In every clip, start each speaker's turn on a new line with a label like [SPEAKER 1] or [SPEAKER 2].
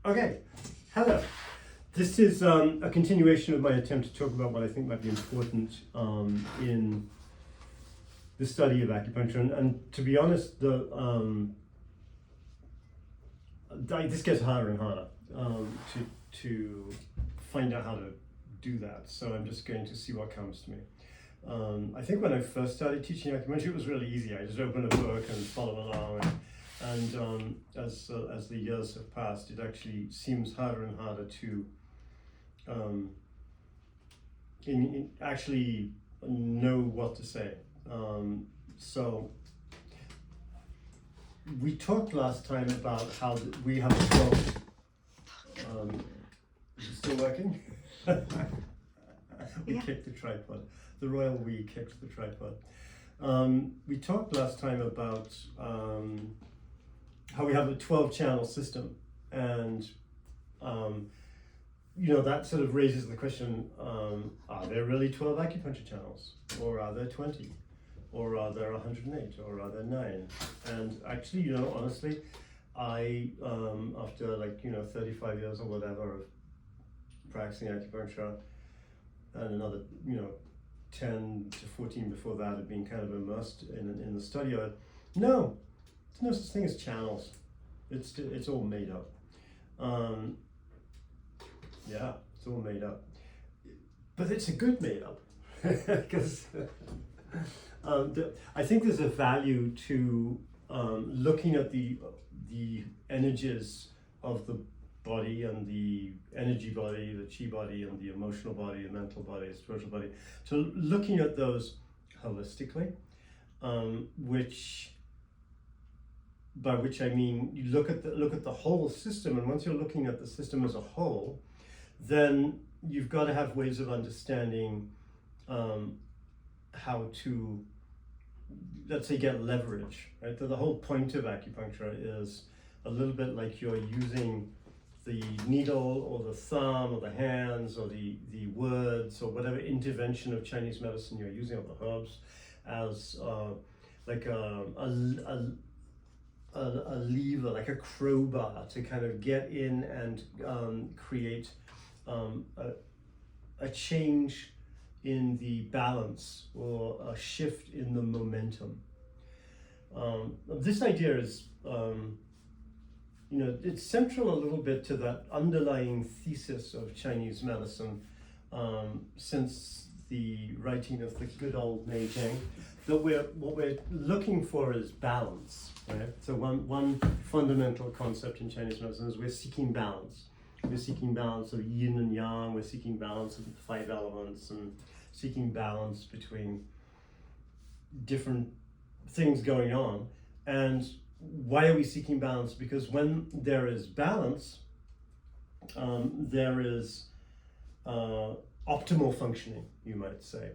[SPEAKER 1] Okay, hello. This is a continuation of my attempt to talk about what I think might be important in the study of acupuncture. And to be honest, this gets harder and harder to find out how to do that. So I'm just going to see what comes to me. I think when I first started teaching acupuncture, it was really easy. I just opened a book and follow along. And as the years have passed, it actually seems harder and harder to actually know what to say. So we talked last time about how we have a 12. Is it still working? We kicked the tripod. The royal we kicked the tripod. We talked last time about how we have a 12-channel system, and that sort of raises the question: are there really 12 acupuncture channels, or are there 20, or are there 108, or are there 9? And actually, honestly, I after 35 years or whatever of practicing acupuncture, and another 10 to 14 before that had been kind of immersed in the study of it. No, there's no such thing as channels. It's all made up. Yeah, it's all made up. But it's a good made up, because I think there's a value to looking at the energies of the body, and the energy body, the chi body, and the emotional body, the mental body, the spiritual body. So looking at those holistically, by which I mean you look at the whole system, and once you're looking at the system as a whole, then you've got to have ways of understanding how to, let's say, get leverage. Right? The whole point of acupuncture is a little bit like you're using the needle or the thumb or the hands or the words or whatever intervention of Chinese medicine you're using, or the herbs, as like a lever, like a crowbar, to kind of get in and create a change in the balance, or a shift in the momentum. This idea is it's central a little bit to that underlying thesis of Chinese medicine since the writing of the good old Meijing, that what we're looking for is balance. Right? So one fundamental concept in Chinese medicine is we're seeking balance. We're seeking balance of yin and yang. We're seeking balance of the 5 elements, and seeking balance between different things going on. And why are we seeking balance? Because when there is balance, there is optimal functioning, you might say.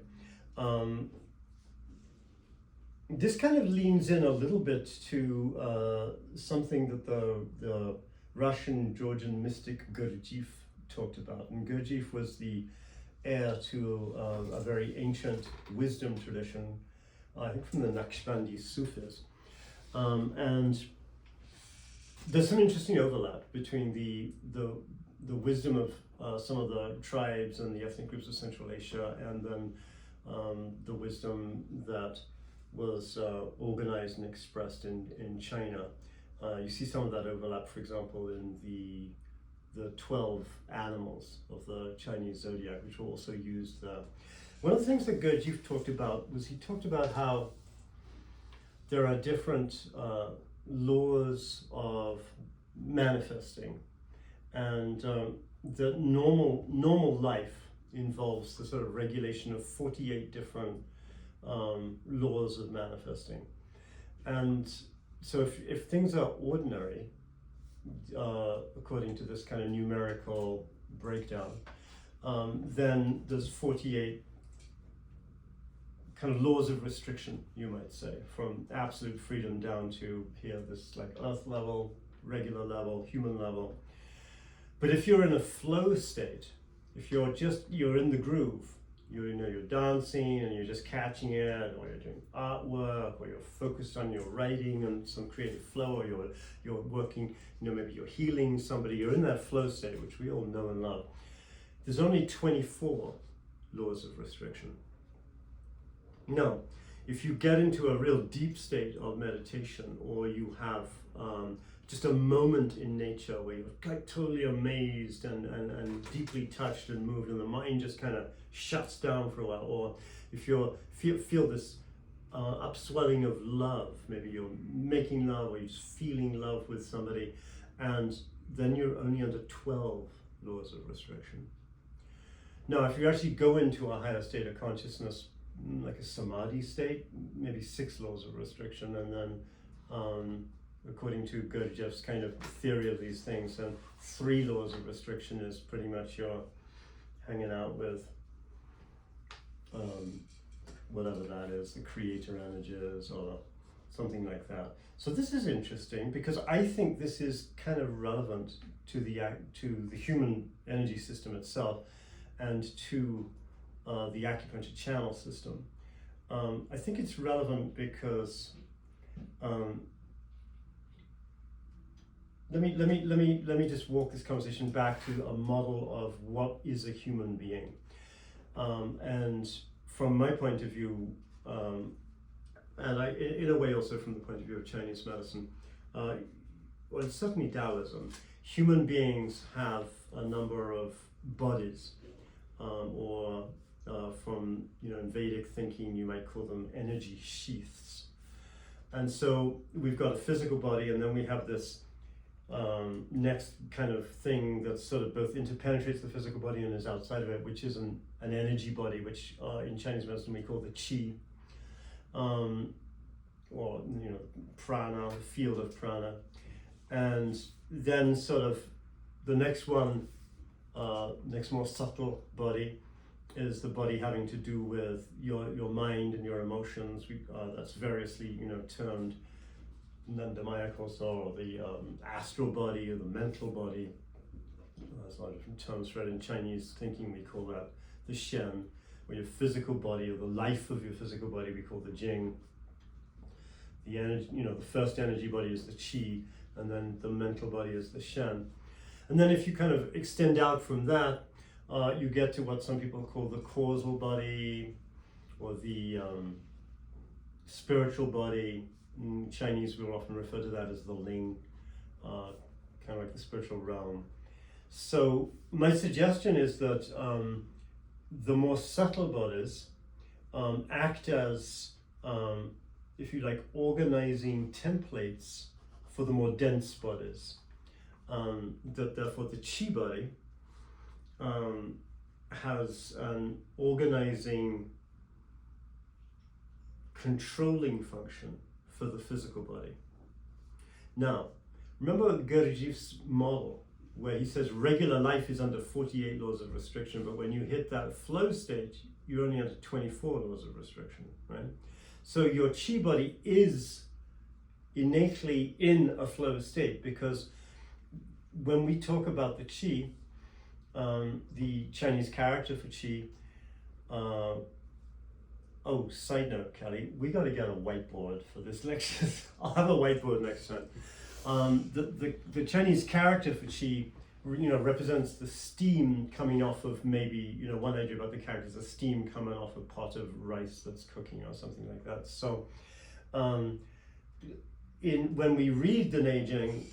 [SPEAKER 1] This kind of leans in a little bit to something that the Russian Georgian mystic Gurdjieff talked about. And Gurdjieff was the heir to a very ancient wisdom tradition, I think from the Naqshbandi Sufis. And there's some interesting overlap between the wisdom of some of the tribes and the ethnic groups of Central Asia, and then the wisdom that was organized and expressed in China. You see some of that overlap, for example, in the 12 animals of the Chinese zodiac, which were also used there. One of the things that Gurdjieff talked about was, he talked about how there are different laws of manifesting, and that normal life involves the sort of regulation of 48 different laws of manifesting. And so if things are ordinary, according to this kind of numerical breakdown, then there's 48 kind of laws of restriction, you might say, from absolute freedom down to here, this like earth level, regular level, human level. But if you're in a flow state, if you're in the groove, you're dancing and you're just catching it, or you're doing artwork, or you're focused on your writing and some creative flow, or you're working, maybe you're healing somebody, you're in that flow state, which we all know and love. There's only 24 laws of restriction. Now, if you get into a real deep state of meditation, or you have just a moment in nature where you're totally amazed and deeply touched and moved, and the mind just kind of shuts down for a while, or if you feel this upswelling of love, maybe you're making love or you're just feeling love with somebody, and then you're only under 12 laws of restriction. Now, if you actually go into a higher state of consciousness, like a samadhi state, maybe 6 laws of restriction, and then according to Gurdjieff's kind of theory of these things, and 3 laws of restriction is pretty much you're hanging out with whatever that is, the creator energies or something like that. So this is interesting because I think this is kind of relevant to the human energy system itself and to the acupuncture channel system. I think it's relevant because let me just walk this conversation back to a model of what is a human being, and from my point of view, and in a way also from the point of view of Chinese medicine, well, certainly Taoism, human beings have a number of bodies, or from in Vedic thinking you might call them energy sheaths. And so we've got a physical body, and then we have this next kind of thing that sort of both interpenetrates the physical body and is outside of it, which is an energy body, which in Chinese medicine we call the qi, or prana, the field of prana. And then sort of the next one, next more subtle body, is the body having to do with your mind and your emotions. That's variously termed Nandamaya or the astral body or the mental body. There's a lot of different terms for it. In Chinese thinking we call that the Shen, or your physical body, or the life of your physical body we call the Jing. The energy, the first energy body is the Qi, and then the mental body is the Shen. And then if you kind of extend out from that, you get to what some people call the causal body, or the spiritual body. In Chinese, we will often refer to that as the Ling, kind of like the spiritual realm. So my suggestion is that the more subtle bodies act as, if you like, organizing templates for the more dense bodies. That therefore the Qi body has an organizing, controlling function for the physical body. Now, remember Gurdjieff's model where he says regular life is under 48 laws of restriction, but when you hit that flow state, you're only under 24 laws of restriction, right? So your Qi body is innately in a flow state, because when we talk about the Qi, the Chinese character for Qi, side note, Kelly, we got to get a whiteboard for this lecture. I'll have a whiteboard next time. The Chinese character for Qi, represents the steam coming off of maybe, one idea about the character is the steam coming off a pot of rice that's cooking or something like that. So, when we read the Neijing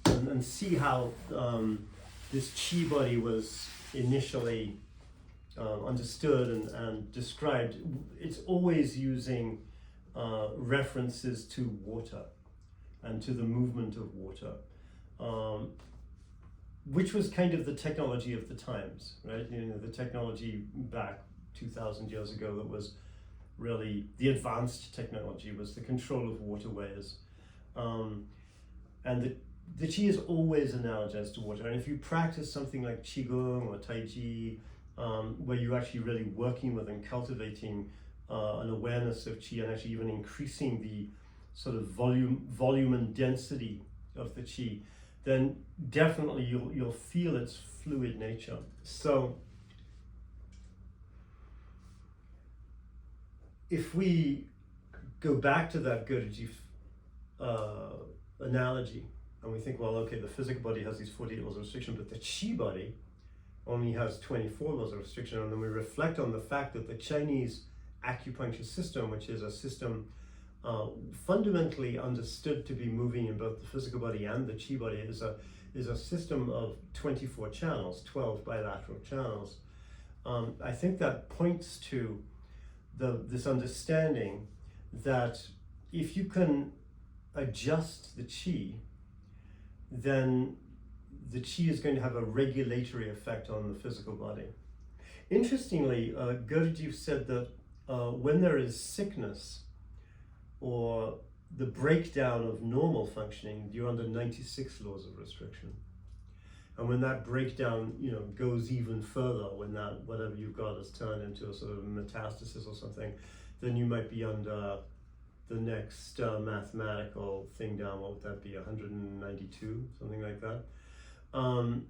[SPEAKER 1] and see how this Qi body was initially understood and described, it's always using references to water and to the movement of water, which was kind of the technology of the times, right? The technology back 2,000 years ago that was really the advanced technology was the control of waterways, and the Qi is always analogized to water. And if you practice something like Qigong or Tai Chi, where you're actually really working with and cultivating an awareness of Qi, and actually even increasing the sort of volume and density of the Qi, then definitely you'll feel its fluid nature. So if we go back to that Gurdjieff analogy, and we think, well, okay, the physical body has these 48 laws of restriction, but the chi body only has 24 laws of restriction, and then we reflect on the fact that the Chinese acupuncture system, which is a system fundamentally understood to be moving in both the physical body and the chi body, is a system of 24 channels, 12 bilateral channels. I think that points to this understanding that if you can adjust the chi, then the chi is going to have a regulatory effect on the physical body. Interestingly, Gurdjieff said that when there is sickness or the breakdown of normal functioning, you're under 96 laws of restriction. And when that breakdown, goes even further, when that whatever you've got is turned into a sort of metastasis or something, then you might be under the next mathematical thing down. What would that be? 192, something like that. And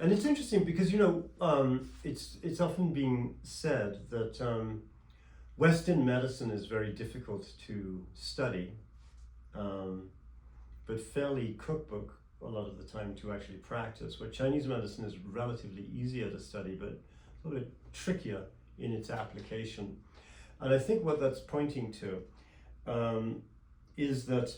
[SPEAKER 1] it's interesting because it's often being said that Western medicine is very difficult to study, but fairly cookbook a lot of the time to actually practice, where Chinese medicine is relatively easier to study, but a little bit trickier in its application. And I think what that's pointing to is that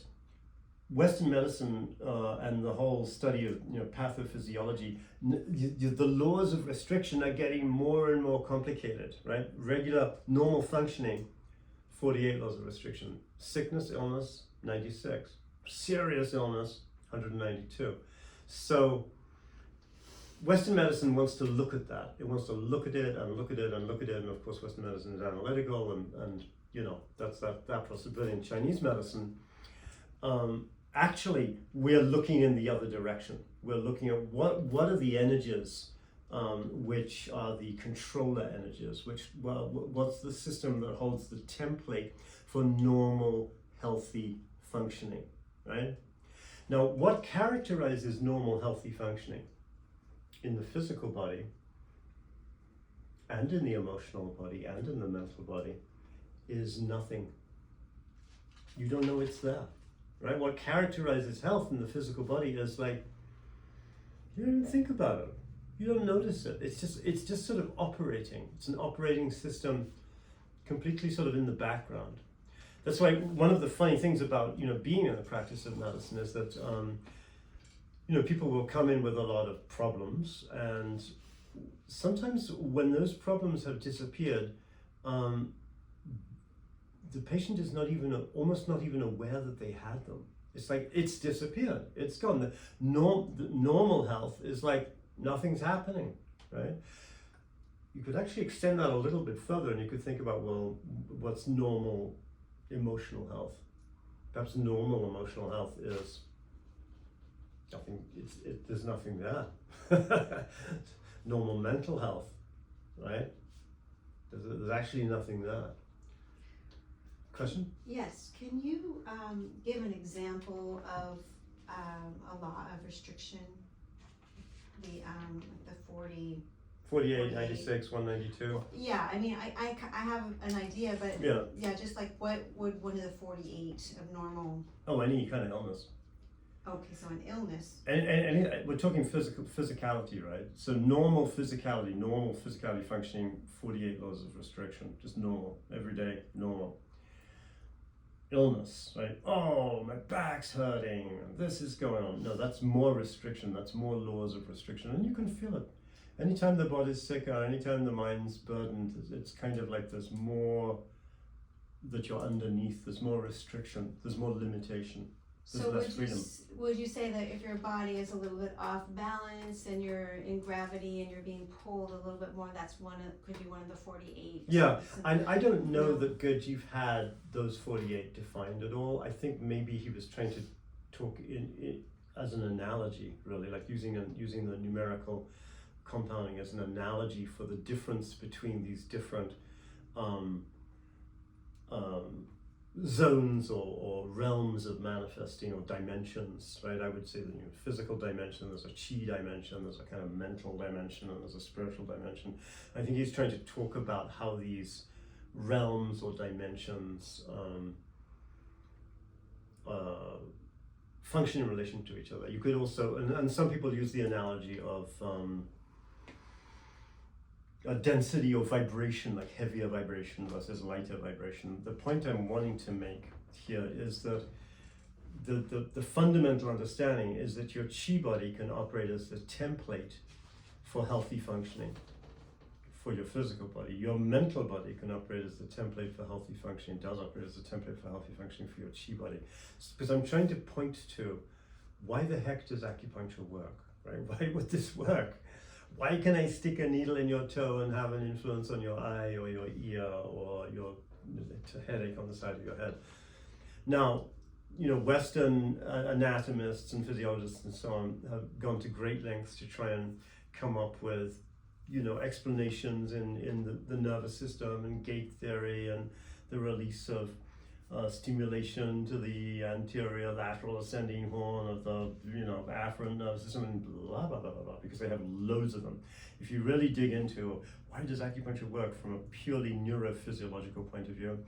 [SPEAKER 1] Western medicine and the whole study of pathophysiology, the laws of restriction are getting more and more complicated, right? Regular, normal functioning, 48 laws of restriction. Sickness, illness, 96. Serious illness, 192. So Western medicine wants to look at that. It wants to look at it and look at it and look at it. And of course, Western medicine is analytical and that's that possibility. In Chinese medicine, actually, we're looking in the other direction. We're looking at what are the energies which are the controller energies, what's the system that holds the template for normal, healthy functioning, right? Now, what characterizes normal, healthy functioning in the physical body and in the emotional body and in the mental body is nothing. You don't know it's there. Right? What characterizes health in the physical body is like, you don't even think about it. You don't notice it. It's just sort of operating. It's an operating system completely sort of in the background. That's why one of the funny things about, being in the practice of medicine is that, people will come in with a lot of problems, and sometimes when those problems have disappeared, the patient is almost not even aware that they had them. It's like it's disappeared. It's gone. The normal health is like nothing's happening, right? You could actually extend that a little bit further, and you could think about, well, what's normal emotional health? Perhaps normal emotional health is nothing. There's nothing there. Normal mental health, right? There's actually nothing there. Question?
[SPEAKER 2] Yes. Can you give an example of a law of restriction? The
[SPEAKER 1] 48, 96, 192.
[SPEAKER 2] Yeah, I mean, I have an idea, but yeah, just like what would one of the 48 of normal?
[SPEAKER 1] Oh, any kind of illness.
[SPEAKER 2] Okay, so an illness.
[SPEAKER 1] And we're talking physicality, right? So normal physicality functioning, 48 laws of restriction, just normal, everyday, normal. Illness, right? Oh, my back's hurting, this is going on. No, that's more restriction, that's more laws of restriction, and you can feel it. Anytime the body's sick or anytime the mind's burdened, it's kind of like there's more that you're underneath, there's more restriction, there's more limitation, there's less freedom.
[SPEAKER 2] Would you say that if your body is a little bit off balance and you're in gravity and you're being pulled a little bit more, could be one of the 48?
[SPEAKER 1] Yeah, and I don't know that Gurdjieff had those 48 defined at all. I think maybe he was trying to talk in as an analogy, really, like using the numerical compounding as an analogy for the difference between these different zones or realms of manifesting or dimensions, right? I would say the physical dimension, there's a chi dimension, there's a kind of mental dimension, and there's a spiritual dimension. I think he's trying to talk about how these realms or dimensions function in relation to each other. You could also, and some people use the analogy of a density or vibration, like heavier vibration versus lighter vibration. The point I'm wanting to make here is that the fundamental understanding is that your chi body can operate as the template for healthy functioning for your physical body. Your mental body can operate as the template for healthy functioning, does operate as the template for healthy functioning for your chi body. Because I'm trying to point to, why the heck does acupuncture work, right? Why would this work? Why can I stick a needle in your toe and have an influence on your eye or your ear or your headache on the side of your head? Now, Western anatomists and physiologists and so on have gone to great lengths to try and come up with, explanations in the nervous system and gate theory and the release of stimulation to the anterior lateral ascending horn of the, afferent nervous system and blah, blah, blah, blah, blah, because they have loads of them. If you really dig into why does acupuncture work from a purely neurophysiological point of view,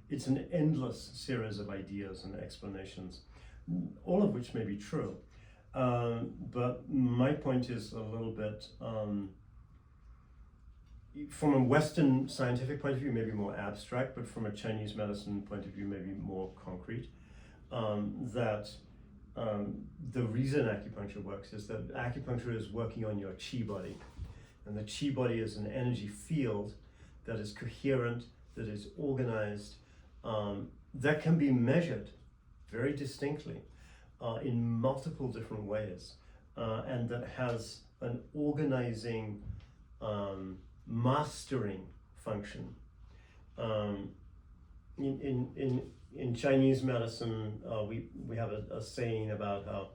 [SPEAKER 1] it's an endless series of ideas and explanations, all of which may be true. But my point is a little bit, from a Western scientific point of view, maybe more abstract, but from a Chinese medicine point of view, maybe more concrete, that the reason acupuncture works is that acupuncture is working on your chi body. And the chi body is an energy field that is coherent, that is organized, that can be measured very distinctly in multiple different ways, and that has an organizing, mastering function. In Chinese medicine, we have a saying about how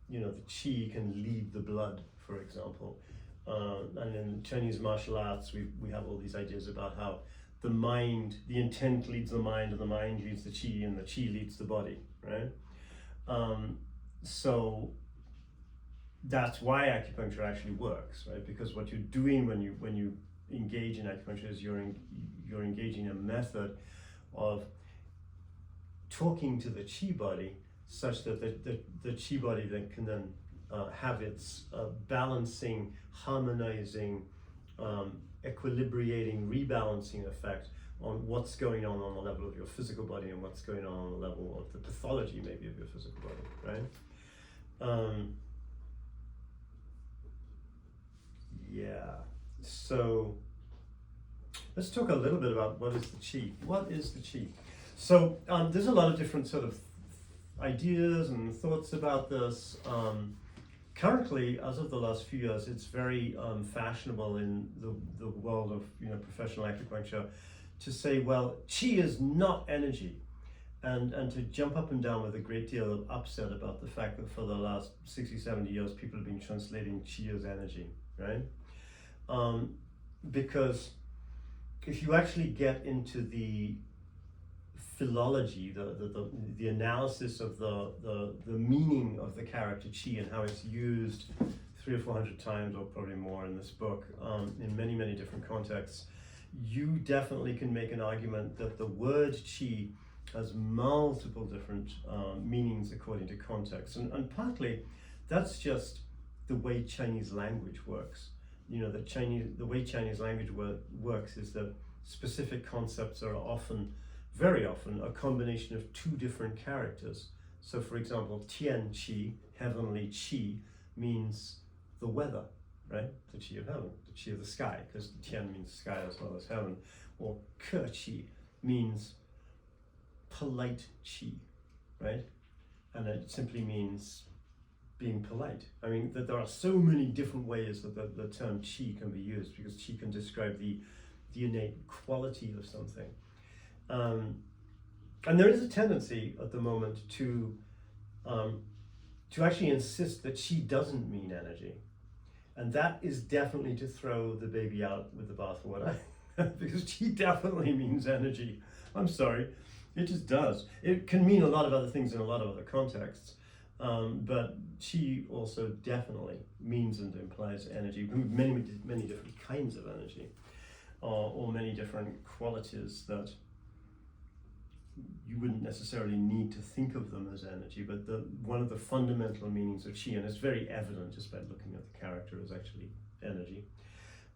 [SPEAKER 1] the qi can lead the blood, for example, and in Chinese martial arts we have all these ideas about how the intent leads the mind, and the mind leads the qi, and the qi leads the body, right? So that's why acupuncture actually works, right? Because what you're doing when you engage in acupuncture is you're engaging a method of talking to the chi body such that the chi body then can have its balancing, harmonizing, equilibrating, rebalancing effect on what's going on the level of your physical body and what's going on the level of the pathology maybe of your physical body, right? Yeah, so let's talk a little bit about what is the qi. What is the qi? So there's a lot of different sort of ideas and thoughts about this. Currently, as of the last few years, it's very fashionable in the world of professional acupuncture to say, well, qi is not energy, and to jump up and down with a great deal of upset about the fact that for the last 60, 70 years, people have been translating qi as energy, right? Because if you actually get into the philology, the analysis of the meaning of the character qi and how it's used 300 or 400 times, or probably more in this book, in many, many different contexts, you definitely can make an argument that the word qi has multiple different meanings according to context. And partly that's just the way Chinese language works. The way Chinese language works is that specific concepts are very often, a combination of two different characters. So for example, Tian Qi, heavenly qi, means the weather, right? The qi of heaven, the qi of the sky, because Tian means sky as well as heaven. Or Ke Qi means polite qi, right? And it simply means being polite. I mean, that there are so many different ways that the term qi can be used, because qi can describe the innate quality of something. And there is a tendency at the moment to actually insist that qi doesn't mean energy. And that is definitely to throw the baby out with the bathwater, because qi definitely means energy. I'm sorry, it just does. It can mean a lot of other things in a lot of other contexts, but qi also definitely means and implies energy, many, many different kinds of energy. or many different qualities that you wouldn't necessarily need to think of them as energy, but one of the fundamental meanings of chi, and it's very evident just by looking at the character, is actually energy.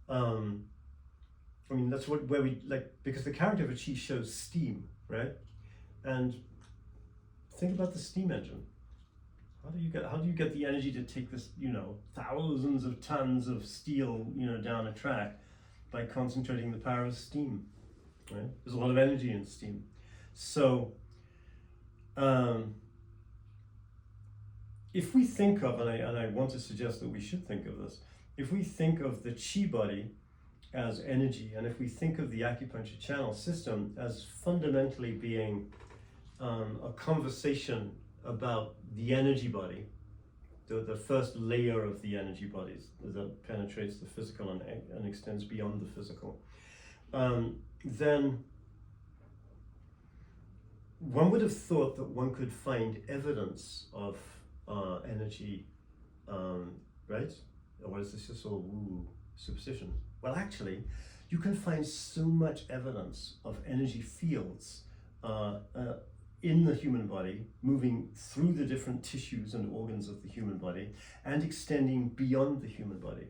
[SPEAKER 1] I mean, that's where we like, because the character of a chi shows steam, right? And think about the steam engine. How do you get the energy to take this, thousands of tons of steel, down a track by concentrating the power of steam, right? There's a lot of energy in steam. So, if we think of, and I want to suggest that we should think of this, if we think of the chi body as energy, and if we think of the acupuncture channel system as fundamentally being a conversation about the energy body, the first layer of the energy bodies that penetrates the physical and extends beyond the physical, then one would have thought that one could find evidence of energy, right? Or is this just all woo superstition? Well, actually, you can find so much evidence of energy fields in the human body, moving through the different tissues and organs of the human body and extending beyond the human body.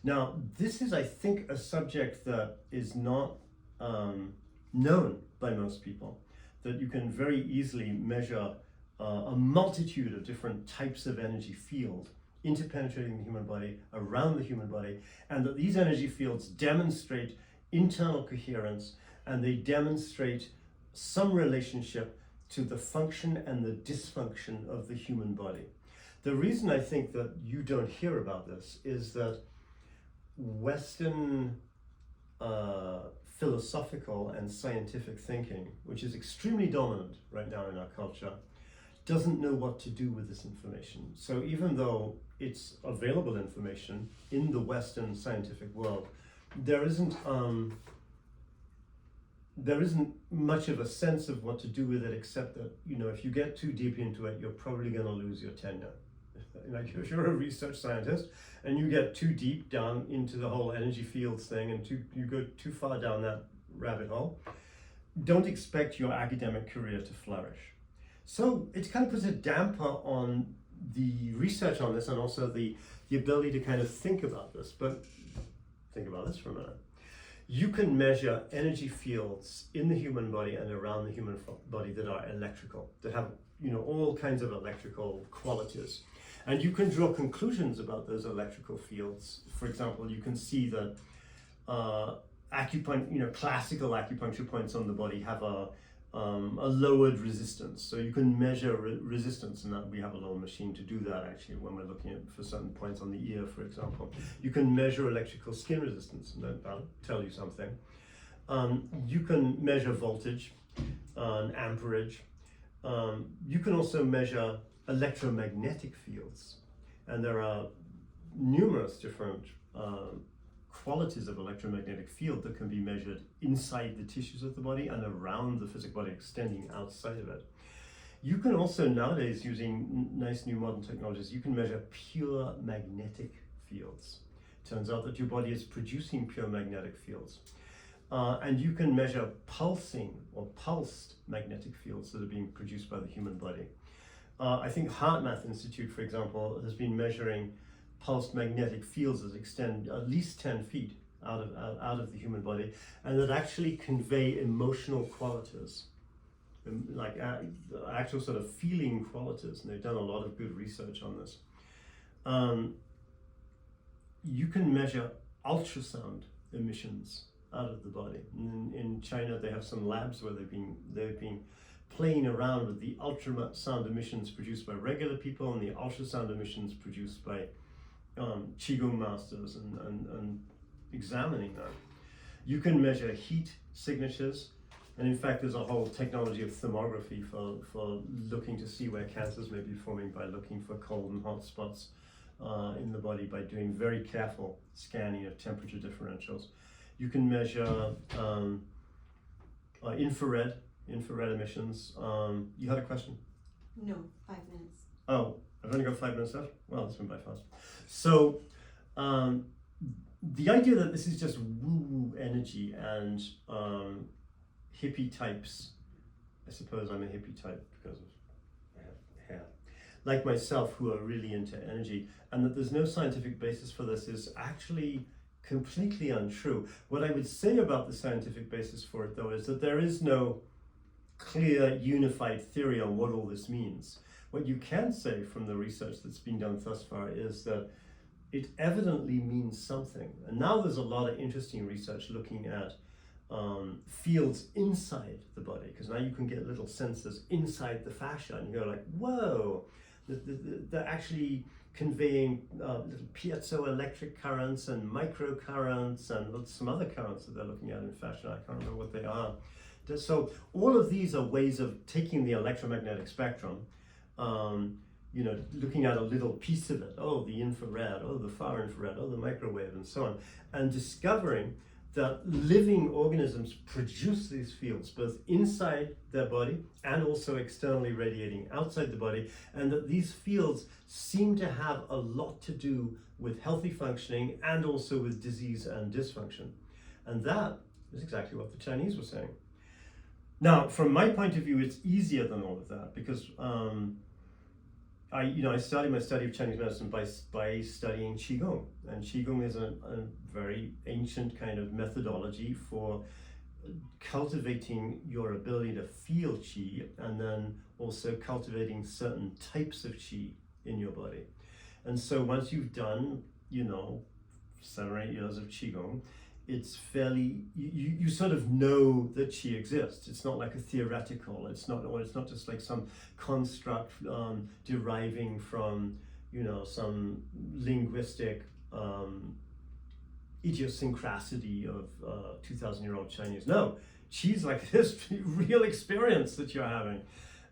[SPEAKER 1] Now, this is, I think, a subject that is not known by most people, that you can very easily measure a multitude of different types of energy field interpenetrating the human body, around the human body, and that these energy fields demonstrate internal coherence, and they demonstrate some relationship to the function and the dysfunction of the human body. The reason I think that you don't hear about this is that Western philosophical and scientific thinking, which is extremely dominant right now in our culture, doesn't know what to do with this information. So even though it's available information in the Western scientific world, there isn't much of a sense of what to do with it, except that, if you get too deep into it, you're probably going to lose your tenure. Like, if you're a research scientist and you get too deep down into the whole energy fields thing and you go too far down that rabbit hole, don't expect your academic career to flourish. So it kind of puts a damper on the research on this, and also the ability to kind of think about this. But think about this for a minute. You can measure energy fields in the human body and around the human body that are electrical, that have all kinds of electrical qualities. And you can draw conclusions about those electrical fields. For example, you can see that classical acupuncture points on the body have a lowered resistance. So you can measure resistance, and that we have a little machine to do that actually when we're looking for certain points on the ear, for example. You can measure electrical skin resistance, and that'll tell you something. You can measure voltage and amperage. You can also measure electromagnetic fields, and there are numerous different qualities of electromagnetic field that can be measured inside the tissues of the body and around the physical body, extending outside of it. You can also nowadays, using nice new modern technologies, you can measure pure magnetic fields. Turns out that your body is producing pure magnetic fields. And you can measure pulsing or pulsed magnetic fields that are being produced by the human body. I think HeartMath Institute, for example, has been measuring pulsed magnetic fields that extend at least 10 feet out of the human body, and that actually convey emotional qualities, like actual sort of feeling qualities. And they've done a lot of good research on this. You can measure ultrasound emissions out of the body. In China, they have some labs where they've been playing around with the ultrasound emissions produced by regular people and the ultrasound emissions produced by Qigong masters, and examining that. You can measure heat signatures, and in fact there's a whole technology of thermography for looking to see where cancers may be forming by looking for cold and hot spots in the body by doing very careful scanning of temperature differentials. You can measure infrared emissions. You had a question?
[SPEAKER 2] No, 5 minutes.
[SPEAKER 1] Oh, I've only got 5 minutes left? Well, this went by fast. So, the idea that this is just woo-woo energy and hippie types, I suppose I'm a hippie type because of I have hair, like myself, who are really into energy, and that there's no scientific basis for this is actually completely untrue. What I would say about the scientific basis for it, though, is that there is no clear, unified theory on what all this means. What you can say from the research that's been done thus far is that it evidently means something. And now there's a lot of interesting research looking at fields inside the body, because now you can get little sensors inside the fascia, and you're like, whoa, they're actually conveying little piezoelectric currents and microcurrents and some other currents that they're looking at in fascia. I can't remember what they are. So all of these are ways of taking the electromagnetic spectrum, looking at a little piece of it, the infrared, the far infrared, the microwave, and so on, and discovering that living organisms produce these fields both inside their body and also externally radiating outside the body, and that these fields seem to have a lot to do with healthy functioning and also with disease and dysfunction. And that is exactly what the Chinese were saying. Now, from my point of view, it's easier than all of that, because I started my study of Chinese medicine by studying Qigong, and Qigong is a very ancient kind of methodology for cultivating your ability to feel Qi, and then also cultivating certain types of Qi in your body. And so once you've done, 7 or 8 years of Qigong, it's fairly, you sort of know that Qi exists. It's not like a theoretical, it's not just like some construct deriving from, some linguistic idiosyncrasy of 2,000-year-old Chinese. No, Qi's like this real experience that you're having.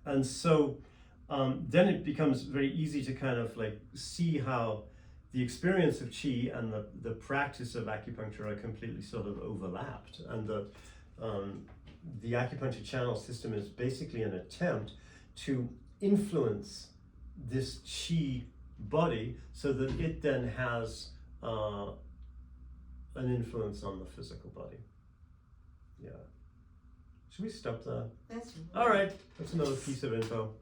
[SPEAKER 1] And so then it becomes very easy to kind of like see how the experience of Qi and the practice of acupuncture are completely sort of overlapped, and that the acupuncture channel system is basically an attempt to influence this Qi body so that it then has an influence on the physical body. Yeah. Should we stop there?
[SPEAKER 2] That's
[SPEAKER 1] All right, that's another piece of info.